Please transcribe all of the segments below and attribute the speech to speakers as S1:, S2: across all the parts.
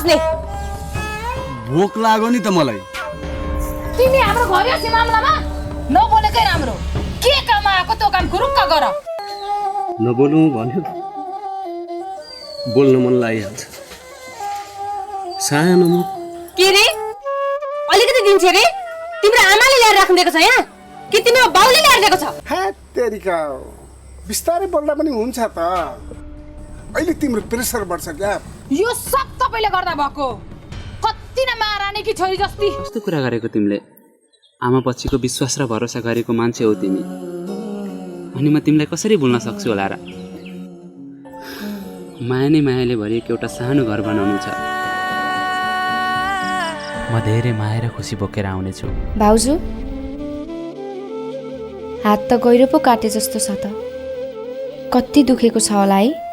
S1: बस्ने?
S2: भोक लाग्यो नि त मलाई।
S3: तिमी हाम्रो घरियासी मामलामा नबोलेकै राम्रो। के काम आएको त्यो काम खुरुक्क गर।
S2: नबोल्नु भन्यो, बोल्न मन लागिहाल्छ। सानो म
S1: के रे? अलिकति दिन्छ रे? तिम्रो आमाले ल्याएर राख्नु दिएको छ यहाँ कि तिम्रो बाउले ल्याएर दिएको छ?
S4: हा तेरिका बिस्तारै बोल्दा पनि हुन्छ त। अहिले तिम्रो प्रेसर बढ्छ क्या।
S3: यो सब तपाईले गर्दा भएको। कति न महारानी की छोरी जस्ती।
S5: कस्तो कुरा गरेको तिमीले? आमा पछिको विश्वास र भरोसा गरेको मान्छे हो तिमी। अनि म तिमीलाई कसरी भुल्न सक्छु होला र? माया नै मायाले भरिएको एउटा सानो घर बनाउनु छ। म धेरै माया र खुसी बोकेर आउनेछु।
S6: भाउजू, हात त गहिरो पो काटे जस्तो छ त। कति दुखेको छ होला है?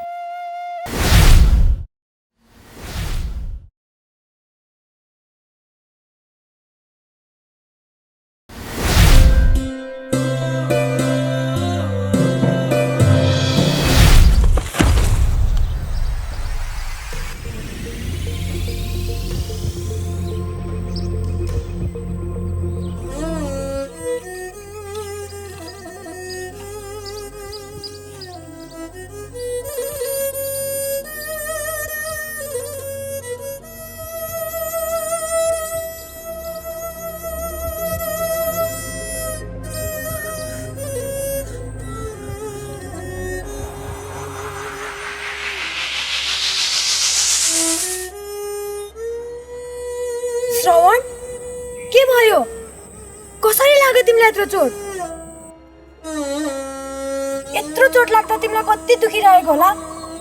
S6: श्रवण, के भयो? कसरी लाग्यो तिमीलाई यत्रो चोट? यत्रो चोट लाग्दा तिमीलाई कति दुखिरहेको होला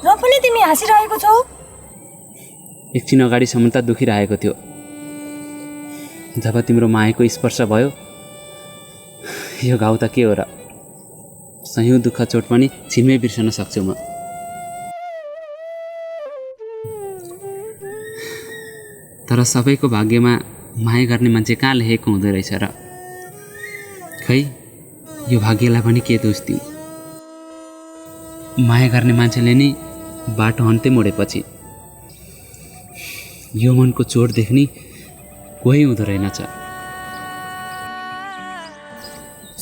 S6: र पनि तिमी हाँसिरहेको छौ।
S5: एकछिन अगाडिसम्म त दुखिरहेको थियो। जब तिम्रो मायाको स्पर्श भयो, यो घाउ त के हो र? सयौं दुःख चोट पनि छिनमै बिर्सन सक्छु म। तर सबैको भाग्यमा माया गर्ने मान्छे कहाँ लेखेको हुँदो रहेछ र? खै, यो भाग्यलाई पनि के दोष दिउँ? माया गर्ने मान्छेले नै बाटो अन्त्य मोडेपछि यो मनको चोट देख्ने कोही हुँदो रहेनछ।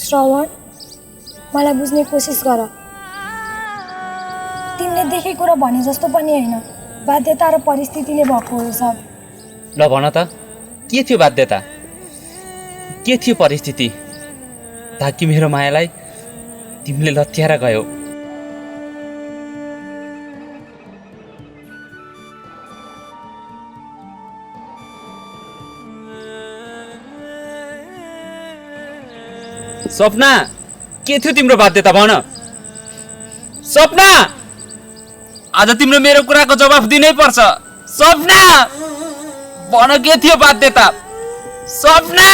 S6: श्रवण, मलाई बुझ्ने कोसिस गर। तिमीले देखेको र भने जस्तो पनि होइन, बाध्यता र परिस्थितिले भएको हो सब।
S5: ल भन त, के थियो बाध्यता? के थियो परिस्थिति? ताकि मेरो मायालाई तिमीले लत्याएर गयौ। सपना, के थियो तिम्रो बाध्यता भन? सपना, आज तिम्रो मेरो कुराको जवाफ दिनै पर्छ। सपना, भन के थियो बाध्यता? सपना,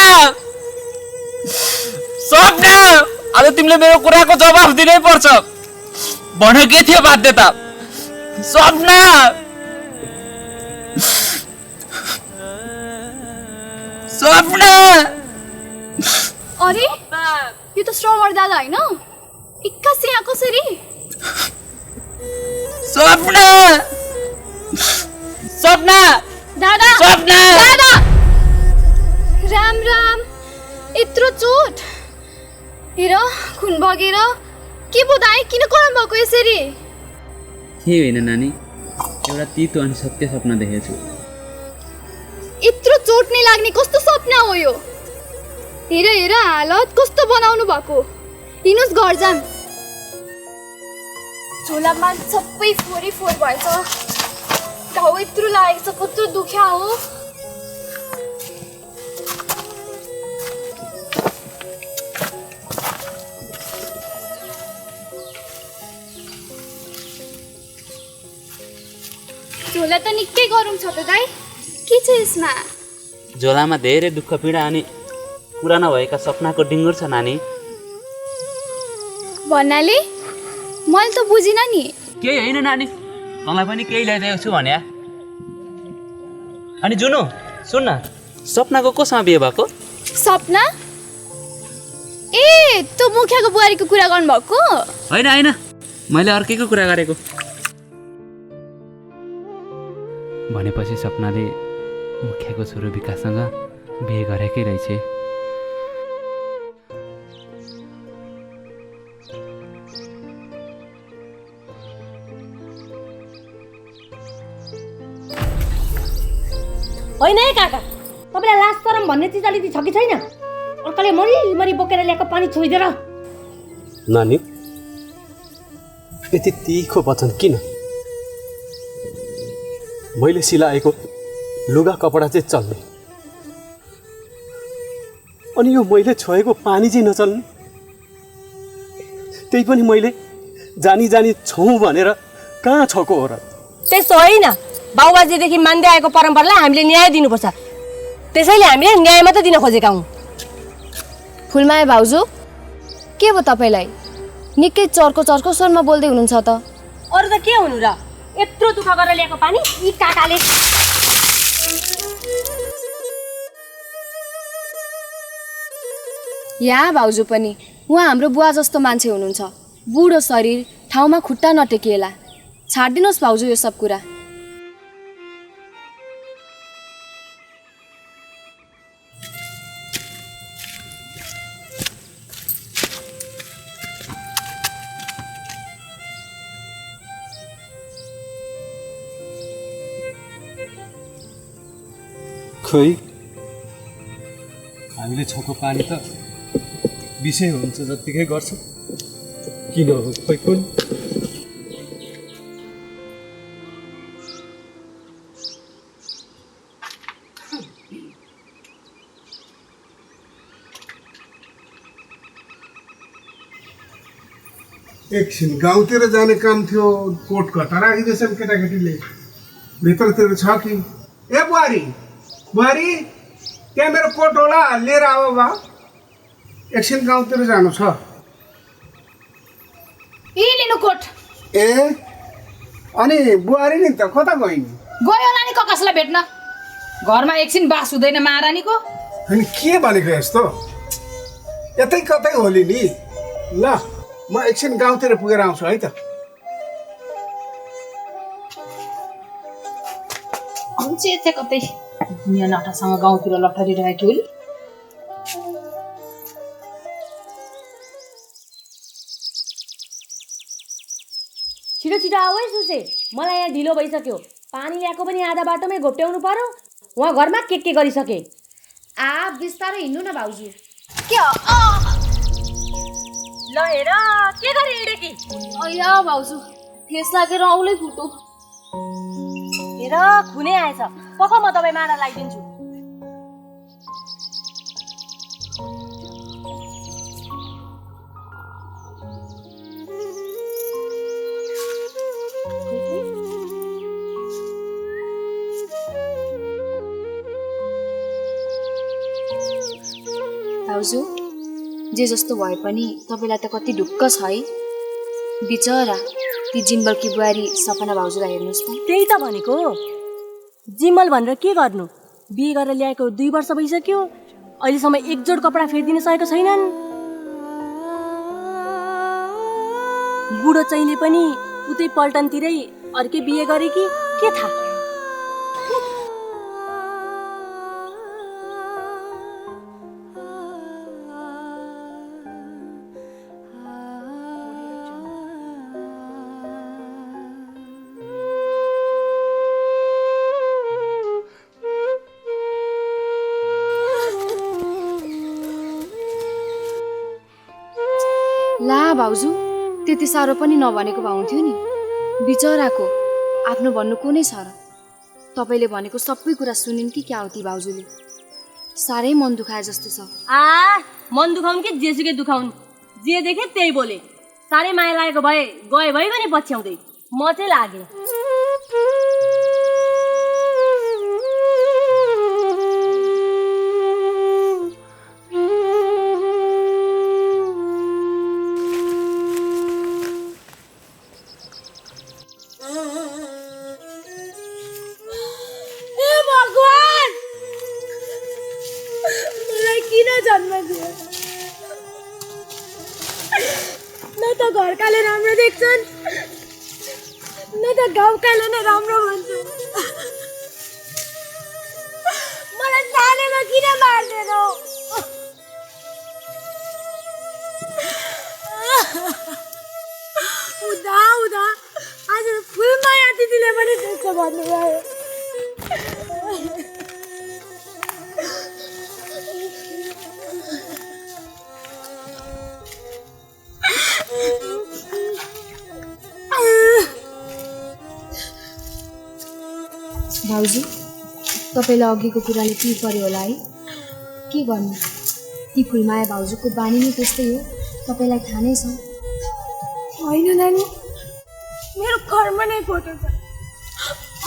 S5: सपना, आज तिमीले मेरो कुराको जवाफ दिनै पर्छ। भन के थियो बाध्यता? सपना, सपना।
S6: अरे, यो त श्रवण दादा होइन? एक्कासी यहाँ कसरी?
S5: सपना, सपना,
S6: दादा,
S5: सपना,
S6: दादा! राम राम, यत्रो चोट। हेर, खुन बगेर के पो दाइ, किन कराउनु भएको यसरी?
S5: के होइन नानी, एउटा तितो अनि सत्य सपना देखेछु।
S6: यत्रो चोट नै लाग्ने कस्तो सपना हो यो? हेर हेर, हालत कस्तो बनाउनु भएको। हिँड्नुहोस् घर जाम। झोलामा सबै फोरै फोर भएछ। घाउ यत्रो लागेको छ, कत्रो दुख्या हो। झोला त निकै गरम छ त दाइ, के छ यसमा?
S5: झोलामा धेरै दुःख पीडा अनि पुरा नभएका सपनाको डिङ्गुर छ नानी।
S6: भन्नाले मैले त बुझिनँ नि।
S5: केही होइन नानी, तँलाई पनि केही ल्याइदिएको छु भने। अनि जुनु सुन न, सपनाको कोसँग बिहे भएको?
S6: सपना? ए, त्यो मुखियाको बुहारीको कुरा गर्नुभएको?
S5: होइन होइन, मैले अर्कैको कुरा गरेको। भनेपछि सपनाले मुखियाको छोरो विकाससँग बिहे गरेकै रहेछ।
S1: होइन है काका, तपाईँलाई लाज शरम भन्ने चिज अलिकति छ कि छैन? अर्काले मरिमरि बोकेर ल्याएको पानी छोइदिएर।
S2: नानी यति तीखो वचन किन? मैले सिलाएको लुगा कपडा चाहिँ चल्ने, अनि यो मैले छोएको पानी चाहिँ नचल्ने। त्यही पनि मैले जानी जानी छौँ भनेर कहाँ छोको हो र?
S1: त्यस्तो होइन, बाबुबाजेदेखि मान्दै आएको परम्परालाई हामीले न्याय दिनुपर्छ। त्यसैले हामीले न्याय मात्रै दिन खोजेका हौँ।
S6: फुलमाया भाउजू, के भयो तपाईँलाई? निकै चर्को चर्को स्वरमा बोल्दै हुनुहुन्छ त।
S1: अरू त के हुनु र? यत्रो दुःख गरेर ल्याएको पानी यी काकाले।
S6: यहाँ भाउजू पनि उहाँ हाम्रो बुवा जस्तो मान्छे हुनुहुन्छ। बुढो शरीर, ठाउँमा खुट्टा नटेकिएला। छाडिदिनुहोस् भाउजू यो सब कुरा।
S2: खोइ हामीले छोको पानी त विषय हुन्छ जत्तिकै गर्छ, किन हो खोइ कुन?
S4: एकछिन गाउँतिर जाने काम थियो, कोट कता राखिदिएछन् केटाकेटीले। भित्रतिर छ कि? ए बुहारी, बुहारी, त्यहाँ मेरो कोट होला, लिएर आऊ बा। एकछिन गाउँतिर जानु छ।
S3: यी लिनु कोट।
S4: ए अनि बुहारी नि त कता गइन्?
S3: गयो होला नि ककासलाई भेट्न। घरमा एकछिन बास हुँदैन महारानीको।
S4: अनि के भनेको यस्तो? यतै कतै होली नि। ल म एकछिन गाउँतिर पुगेर आउँछु है त।
S3: हुन्छ यतै कतै दुनियाँ नटासँग गाउँतिर लटरिरहेको होली।
S1: छिटो छिटो आऊ है सुसे, मलाई यहाँ ढिलो भइसक्यो। पानी ल्याएको पनि आधा बाटोमै घोप्ट्याउनु पर्यो। उहाँ घरमा के गरिसके।
S6: बिस्तारै हिँड्नु न भाउजू।
S1: ल हेर के गरे हिँडेकी।
S6: अया भाउजू, ठेस लागेर औलै फुटो।
S1: हेर खुनै आएछ, पख म दबाई मारा लगाइदिन्छु।
S6: भाउजू, जे जस्तो भए पनि तपाईँलाई त कति ढुक्क छ है। बिचरा ती जिम्बलकी बुहारी सपना भाउजूलाई हेर्नुहोस् न।
S1: त्यही त भनेको, जिमल भनेर के गर्नु? बिहे गरेर ल्याएको 2 वर्ष भइसक्यो, अहिलेसम्म एक जोड कपडा फेरिदिन सकेको छैनन्। बुढो चाहिँले पनि उतै पल्टनतिरै अर्कै बिहे गरे कि के थाहा।
S6: ला भाउजू, त्यति साह्रो पनि नभनेको भए हुन्थ्यो नि। बिचराको आफ्नो भन्नु कुनै छ र? तपाईँले भनेको सबै कुरा सुनिन् कि क्या हो ती भाउजूले? साह्रै मन दुखाए जस्तो छ।
S1: मन दुखाउन् कि जेसुकै दुखाउन्, जे देखे त्यही बोले। साह्रै माया लागेको भए गए भइगयो नि पछ्याउँदै। म चाहिँ लागेँ। न त घरकाले राम्रो देख्छन्, न त गाउँकाले नै राम्रो भन्छन्।
S7: भन्नुभयो।
S6: भाउजू तपाईँलाई अघिको कुराले के पर्यो होला है? के गर्नु, ती फुलमाया भाउजूको बानी नै त्यस्तै हो, तपाईँलाई थाहा नै छ।
S7: होइन नानी, मेरो कर्म नै खोटो छ।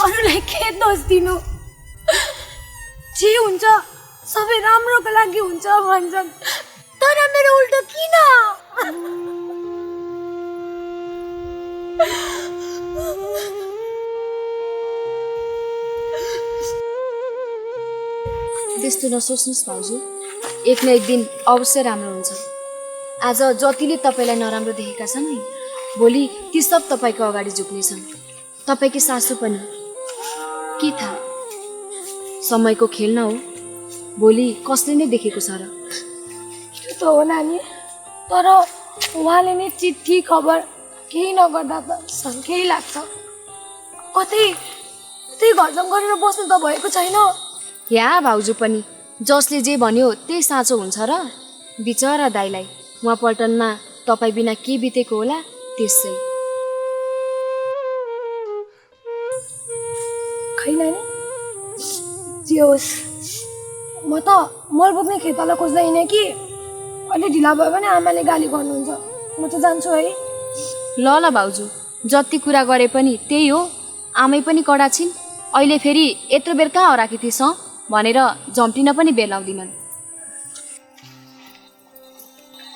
S7: अरूलाई के दोष दिनु? जे हुन्छ सबै राम्रोको लागि हुन्छ भन्छन्, तर मेरो उल्टो किन?
S6: त्यस्तो नसोच्नुहोस् भाउजू, एक न एक दिन अवश्य राम्रो हुन्छ। आज जतिले तपाईँलाई नराम्रो देखेका छन् नि, भोलि ती सब तपाईँको अगाडि झुक्नेछन्। तपाईँकी सासू पनि। के थाहा, समयको खेल न हो, भोलि कसले नै देखेको छ र?
S7: त्यो त हो नानी, तर उहाँले नै चिठी खबर केही नगर्दा त सङ्कै लाग्छ। कतै घरजम गरेर बस्नु त भएको छैन।
S6: या भाउजू पनि जसले जे भन्यो त्यही साँचो हुन्छ र? बिचरा दाइलाई उहाँ पल्टनमा तपाईँ बिना के बितेको होला त्यसै।
S7: खै नानी, जे होस्, म त मल बोक्ने खेताला खोज्दा हिँडेँ कि अहिले ढिला भयो भने आमाले गाली गर्नुहुन्छ। म त जान्छु है।
S6: ल ल भाउजू, जति कुरा गरे पनि त्यही हो, आमै पनि कडा छिन्। अहिले फेरि यत्रो बेर कहाँ हराकी थिइस् भनेर झम्टिन पनि बेर लाउँदिनन्।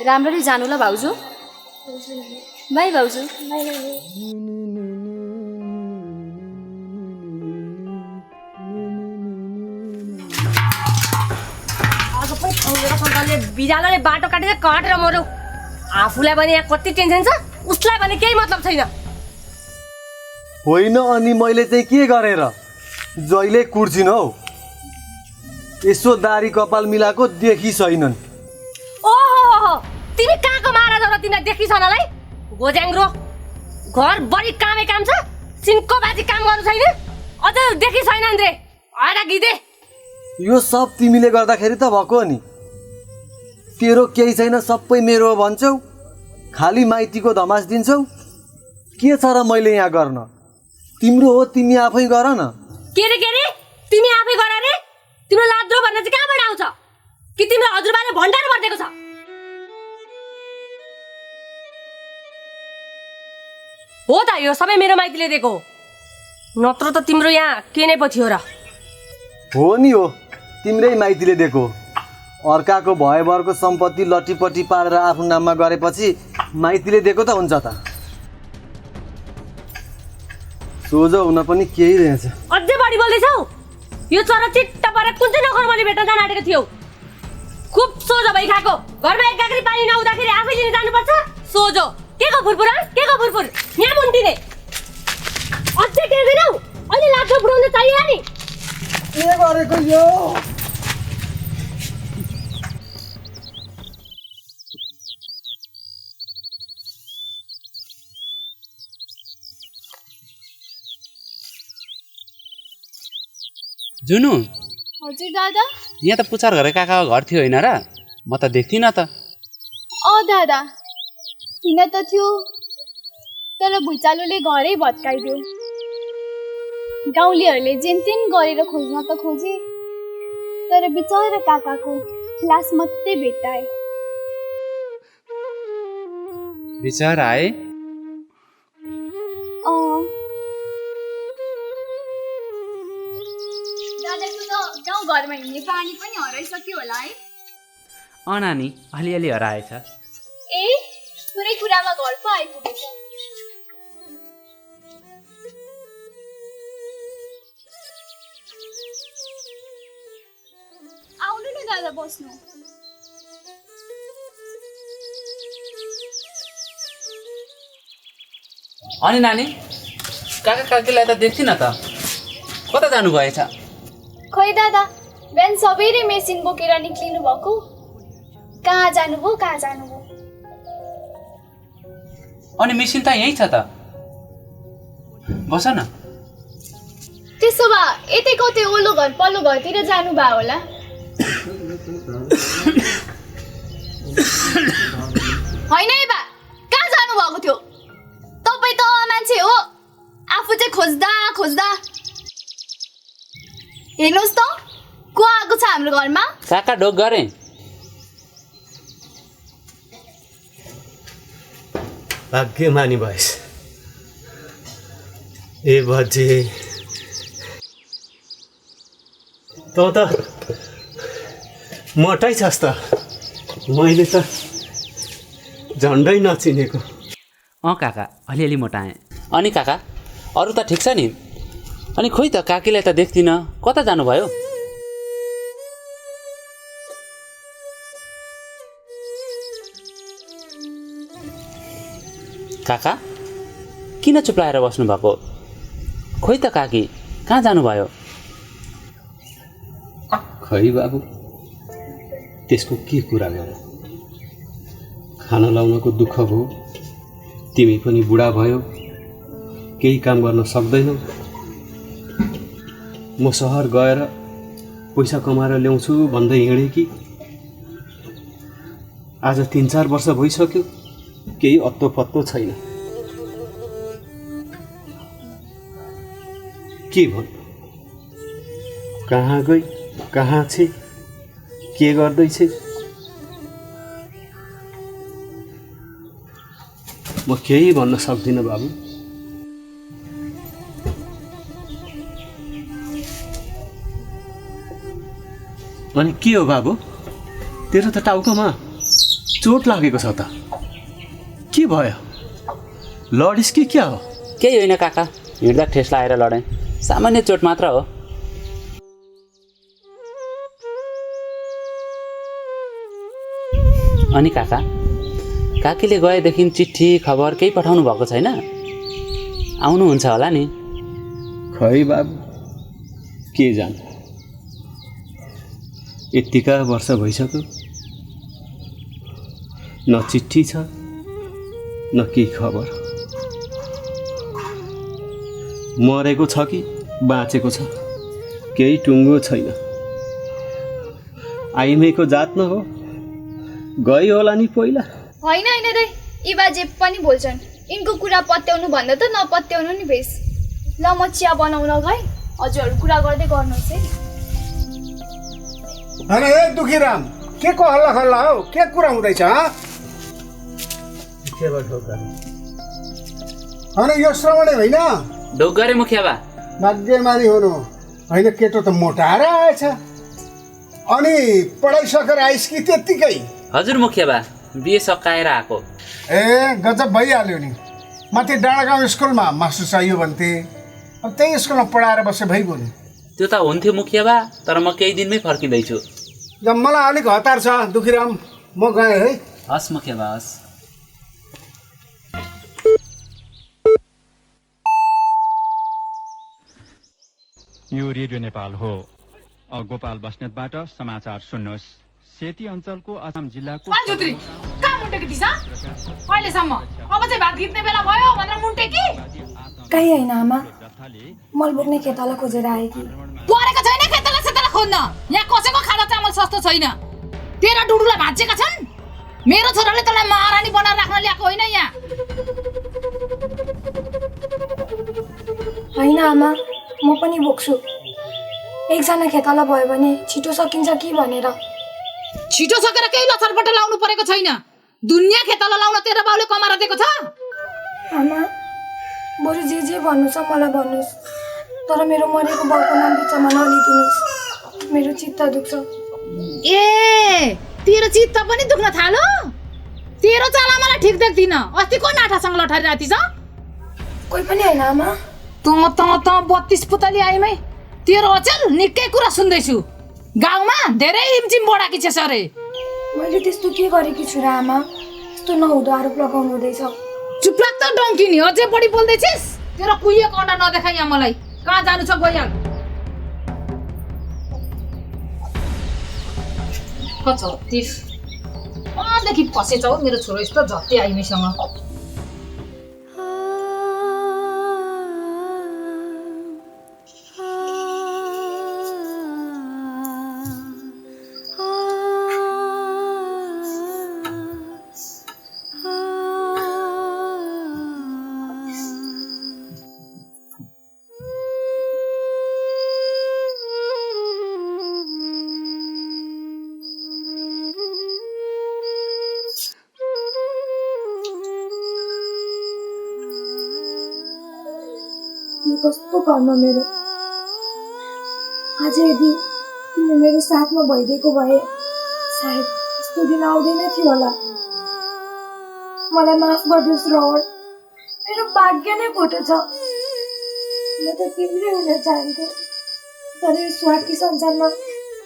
S6: राम्ररी जानु ल भाउजू। बाई भाउजू।
S1: बिरालोले बाटो काटेर काटेर मरौ। आफूलाई भने यहाँ कति टेन्सन छ, उसलाई भने केही मतलब छैन।
S2: होइन, अनि मैले चाहिँ के गरेर जहिले कुर्छिन् हौ? यसो दारी कपाल मिलाएको देखि छैनन्।
S1: ओहो, तिमी कहाँको महाराज हो र तिमीलाई देखि छैनलाई? गोज्याङ्ग्रो, घर बढी कामै काम छ, सिन्को बाजी काम गर्नु छैन, अझ देखि छैनन् रे। आएर गिदे
S2: यो सब तिमीले गर्दाखेरि त भएको नि। तेरो केही छैन, सबै मेरो हो भन्छौ, खालि माइतीको धमास दिन्छौ। के छ र मैले यहाँ गर्न? तिम्रो हो, तिमी आफै गर न।
S1: के रे तिमी आफै गर रे? तिम्रो लाद्रो भन्ने चाहिँ कहाँबाट आउँछ? कि तिम्रो हजुरबाले भण्डार भरिदिएको छ? हो त, यो सबै मेरो माइतीले दिएको हो, नत्र त तिम्रो यहाँ के नै पो थियो र?
S2: हो नि, हो तिम्रै माइतीले दिएको। अर्काको भयभरको सम्पत्ति लट्टीपट्टी पारेर आफ्नो नाममा गरेपछि माइतीले दिएको त हुन्छ त? सोझो हुन पनि केही रहेछ।
S1: अझै बढी बोल्दैछौ? यो चरा चिट्टा परेर कुन चाहिँ नखर मैले भेट्न जान आँटेको थियौ? खुब सोझो भइ खाएको, घरमा एक गाग्री पानी नहुँदाखेरि आफै लिन जानुपर्छ। सोझो के को फुरफुर, के को फुरफुर? यहाँ मुन्टिने अझै टेर्दैनौ? अहिले लाग्दो बुढाउन चाहियो नि।
S2: के गरेको यो?
S5: जुनु,
S6: हजुर दादा।
S5: यहाँ त पुचार घरे काकाको घर थियो होइन र? म त देख्थिनँ त।
S6: दादा, किन त थियो, तर भुइँचालोले घरै भत्काइदियो। गाउँलेहरूले जेनतेन गरेर खोज्न त खोजे, तर बिचरा काकाको लास मात्रै भेट्टाए।
S5: बिचरा है?
S6: दादाको त गाउँ घरमा हिँड्ने पानी पनि हराइसक्यो होला है?
S5: नानी, अलिअलि हराएछ।
S6: ए, कुनै कुरामा घर पो आइपुगेछ। आउनु न दादा, बस्नु।
S5: अनि नानी, काका काकीलाई त देख्थिनँ त, कता जानुभएछ?
S6: खै दादा, बिहान सबैले मेसिन बोकेर निक्लिनु भएको, कहाँ जानुभयो?
S5: अनि मेसिन त यहीँ छ त, बस न।
S6: त्यसो भए यतैको त्यो ओल्लो घर पल्लो घरतिर जानुभयो होला। होइन है बा, कहाँ जानुभएको थियो? तपाईँ त मान्छे हो, आफू चाहिँ खोज्दा खोज्दा हेर्नुहोस् त को आएको छ हाम्रो घरमा।
S5: काका ढोक गरे।
S8: भाग्यमानी भएछ। ए बजे त मोटै छस् त, मैले त झन्डै नचिनेको।
S5: काका अलिअलि मोटाएँ। अनि काका अरू त ठिक छ नि? अनि खोइ त काकीलाई त देख्दिनँ, कता जानुभयो? काका किन चुप्लाएर बस्नुभएको? खोइ त काकी कहाँ जानुभयो?
S8: खै बाबु, त्यसको के कुरा गर। खाना लाउनको दुःख भयो, तिमी पनि बुढा भयो, केही काम गर्न सक्दैनौ। म सहर गएर पैसा कमाएर ल्याउँछु भन्दै हिँडेँ कि आज 3-4 वर्ष भइसक्यो, केही अत्तो पत्तो छैन। के भन्नु, कहाँ गई, कहाँ छे, के गर्दैछ? म केही भन्न सक्दिनँ बाबु। अनि के हो बाबु, तेरो त टाउकोमा चोट लागेको छ त, के भयो? लडिस् कि क्या हो?
S5: केही होइन काका, हिँड्दा ठेस लाएर लडेँ, सामान्य चोट मात्र हो। अनि काका, काकीले गएदेखि चिठी खबर केही पठाउनु भएको छैन? आउनुहुन्छ होला नि?
S8: खै बाबु, के जानु, यतिका वर्ष भइसक्यो, न चिठी छ न केही खबर। मरेको छ कि बाँचेको छ, केही टुङ्गो छैन। आइमेको जात न हो, गई होला नि पहिला।
S6: होइन होइन दाइ, यी बाजे पनि बोल्छन्, यिनको कुरा पत्याउनु भन्दा त नपत्याउनु नि बेस। ल म चिया बनाउन गएँ, हजुरहरू कुरा गर्दै गर्नुहोस् है।
S4: अरे ए दुखीराम, के को हल्ला खल्ला हो? के कुरा हुँदैछ? अनि यो श्रवण होइन?
S5: ढोक गरे मुखिया बा।
S4: भाग्यमानी हुनु होइन, केटो त मोटाएर आएछ। अनि पढाइ सकेर आइस कि त्यत्तिकै?
S5: हजुर मुखिया बा, बिए सकाएर आएको।
S4: ए गजब भइहाल्यो नि। माथि डाँडागाउँ स्कुलमा मास्टर चाहियो भन्थे, अब त्यही स्कुलमा पढाएर बसे भइगयो नि।
S5: त्यो त हुन्थ्यो मुखिया बा, तर म केही दिनमै फर्किँदैछु।
S4: मलाई अलिक हतार छ दुखीराम, म गएँ है।
S5: हस् मुखिया बा, हस्।
S9: यो रेडियो नेपाल हो। गोपाल बस्नेतबाट समाचार सुन्नुहोस्। सेती अञ्चलको असम जिल्लाको
S3: कहाँ मुन्टेकी थिइस्? अहिलेसम्म अब चाहिँ भात खिच्ने बेला भयो भनेर मुन्टेकी?
S7: कहीँ होइन आमा, मल बोक्ने खेताला खोजेर आए कि।
S3: परेको छैन खेताला सेताला खोज्न, यहाँ कसैको खाना चामल सस्तो छैन। तेरा डुडुलाई भाँचेका छन्, मेरो छोराले तँलाई महारानी बनाएर राख्न ल्याएको होइन यहाँ।
S7: होइन आमा, म पनि बोक्छु। एकजना खेताला भयो भने छिटो सकिन्छ कि भनेर।
S3: छिटो सकेर केही लछरपट लाउनु परेको छैन, दुनियाँ खेताला लाउन तेरो बाउले कमाएर दिएको छ।
S7: आमा, बरु जे भन्नु छ मलाई भन्नुहोस्, तर मेरो मरेको बाउको नाम बिचमा नलिदिनुहोस्, मेरो चित्त दुख्छ।
S3: ए तेरो चित्त पनि दुख्न थाल्यो? तेरो चाला मलाई ठिक देख्दिन। अस्ति को नाठासँग लठारिरहेको थिइस्?
S7: कोही पनि होइन आमा।
S3: त 32 पुतली आइमै तेरो अचेल निकै कुरा सुन्दैछु। गाउँमा धेरै इम्चिम बढाकी छस् अरे।
S7: मैले त्यस्तो के गरेकी छु र आमा? यस्तो नहुँदो आरोप लगाउनु हुँदैछ।
S3: चुप लाग त डङ्किनी, अझै बढी बोल्दैछिस्। तेरो कुहिएको अन्डा नदेखाइ यहाँ मलाई। कहाँ जानु छ गइहाल। कचौतिस अदेखि फसेछ हौ मेरो छोरो यस्तो झट्टी आइमीसँग।
S7: को कर्म मेरो। आज यदि तिमी मेरो साथमा भइदिएको भए सायद यस्तो दिन आउँदैन थियो होला। मलाई माफ गरिदियोस् रावण, मेरो भाग्य नै खोटो छ। म त तिम्रै हुन चाहन्थे, तर यो स्वार्थी संसारमा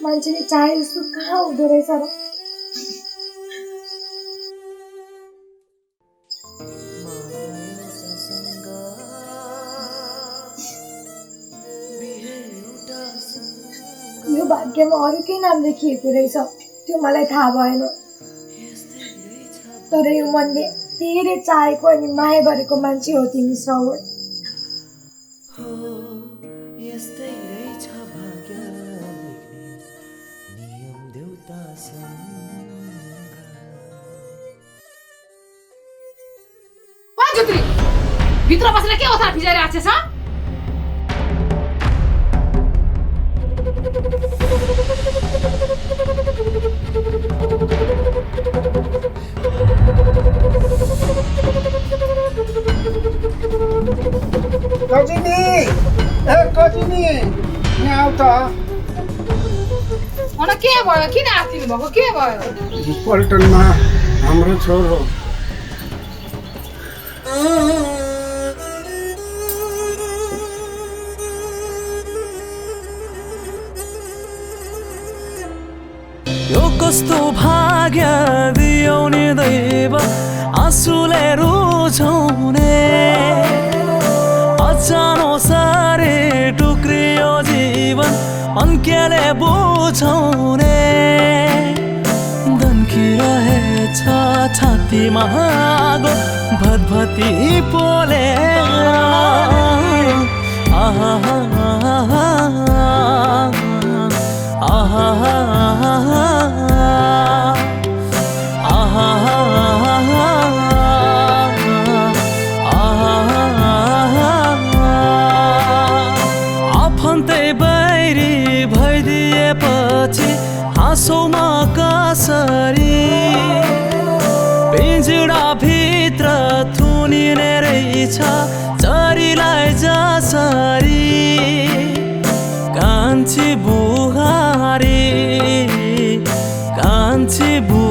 S7: मान्छेले चाहे जस्तो कहाँ हुँदो रहेछ र। यो भाग्यमा अरूकै नाम लेखिएको रहेछ, त्यो मलाई थाहा भएन। तर यो मनले धेरै चाहेको अनि माया गरेको मान्छे हो तिमी श्रवण।
S3: भित्र बसेर के ओथार फिजाइरहेको छ?
S4: कजिनी, ए कजिनी, यहाँ आऊ त।
S3: अनि के भयो? किन आत्तिनु भएको? के भयो?
S4: पल्टनमा हाम्रो छोरो
S10: यो कस्तो भाग्य दियो नि दैव, आँसुले रुझाउने। अचानो सारे टुक्रियो जीवन, अन्केले बुझाउने। दन्किरहेछ छातीमा आगो, भतभती पोलेर। आहा आफन्तै बैरी भइदिएपछि हाँसौमा कसरी? पिंजडाभित्र थुनिने रहेछ चरीलाई जसरी। कान्छी बुहारी, कान्छी बुहारी।